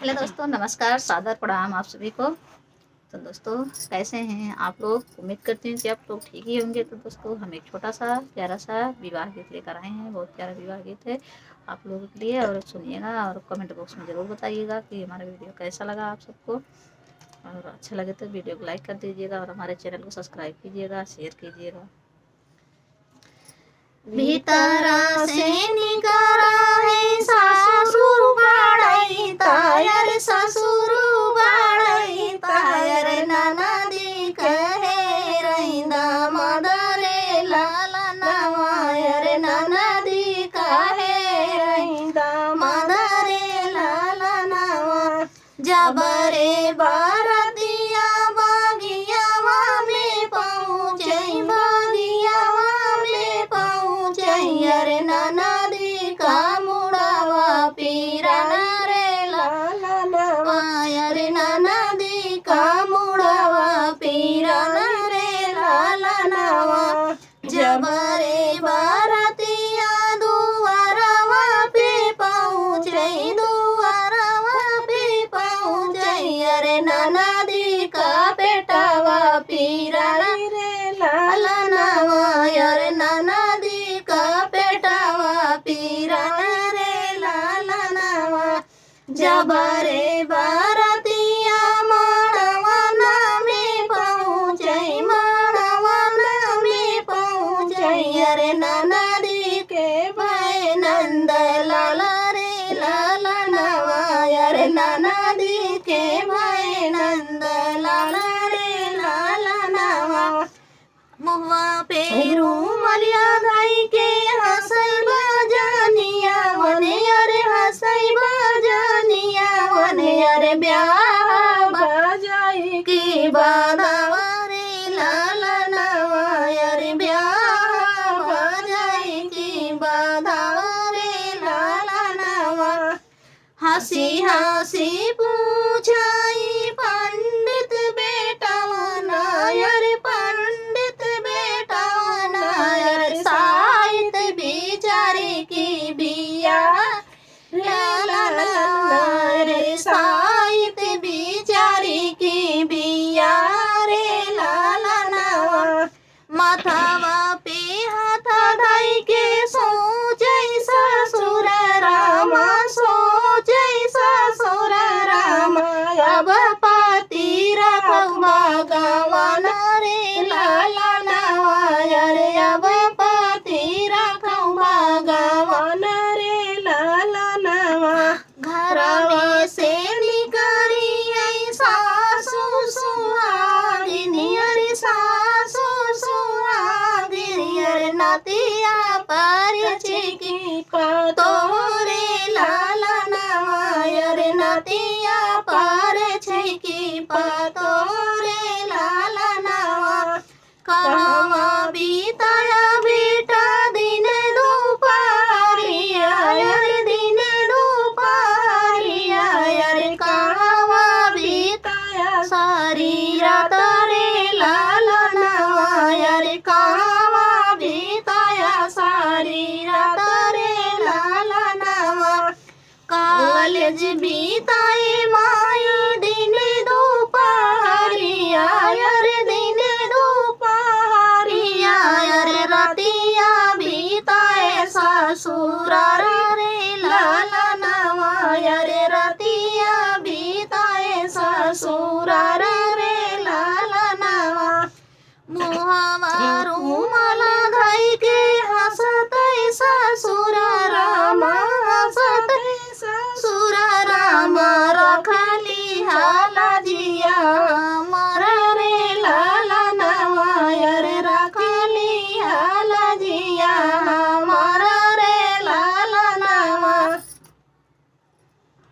Hello दोस्तों, नमस्कार, सादर प्रणाम आप सभी को। तो दोस्तों, कैसे हैं आप लोग? उम्मीद करती हूँ कि आप लोग ठीक ही होंगे। तो दोस्तों, हम एक छोटा सा प्यारा सा विवाह गीत लेकर आए हैं। बहुत प्यारा विवाह गीत है आप लोगों के लिए, और सुनिएगा और कमेंट बॉक्स में ज़रूर बताइएगा कि हमारा वीडियो कैसा लगा आप सबको। और अच्छा लगे तो वीडियो को लाइक कर दीजिएगा और हमारे चैनल को सब्सक्राइब कीजिएगा, शेयर कीजिएगा। भीतरा से निकरा है सासुर बाड़ई तायर, ससुर बाड़ई तायर, ननदी कहे रैंदा मदरे लाला नवायर, ननदी कहे रैंदा मदरे लाला नवा। जबरे बारतिया बागियावा में पहुँचई, बागियावा में पहुँचई, अरे ननदी का मुड़ावा पीरा रे लाला नवा, अरे ननदी का मुड़ावा पीरा रे लाला नवा। जबरे बारतिया दुआरवा पे पहुँचई, दुआरवा पे पहुँचई, अरे ननदी का बेटावा पीरा रे लाला नवा, अरे ननदी का बेटावा पीरा रे लाला नवा। जबरे बारतिया माड़वाना में पहुँचई, माड़वाना में पहुँचई, अरे ननदी के भाई नंद लाला रे लाला नवा, अरे ननदी के भाई नंद लाला रे लाला नवा। मुहवा पे रूमलिया धाई के हंसई बाजानिया वने, अरे हंसई बाजानिया वने, अरे ब्याह बाजाई की बाधावा रे लाला नवा, अरे ब्याह बाजाई की बाधावा रे लाला नवा। हंसी हंसी पूछाई पंडित बेटावना, अरे पंडित बेटावना, अरे साहित बिचारी की बिया लाला नवा, अरे साहित बिचारी की बिया रे लाला नवा। माथावा पे हाथ धाई के सोचई ससुर रामा, सोचई ससुर रामा, अब पाती रखऊ भगवान रे लाला नवा, अरे अब पाती रखऊ भगवान रे लाला नवा। घरवे से निकरी आई सासु सुहागिनी, अरे सासु सुहागिनी, अरे नातिया पर छिकी तोरे लाला नवा, अरे नातिया पर छिकी तोरे लाला नवा। कहवा बीताया बेटा दिन दोपहरिया, अरे दिन दोपहरिया, अरे कहवा बीताया सारी रात रे लाला नवा, अरे कहवा बीताया सारी रात रे लाला नवा। कॉलेज बीताए माई दिन दोपहरिया, अरे दिन दोपहरिया, अरे रातिया बीताए ससुराल रे लाला नवा, अरे रातिया बीताए ससुराल रे लाला नवा। मुहवा रूमाल धाई के हंसतई ससुर रामा, हंसतई ससुर रामा, रखली हाला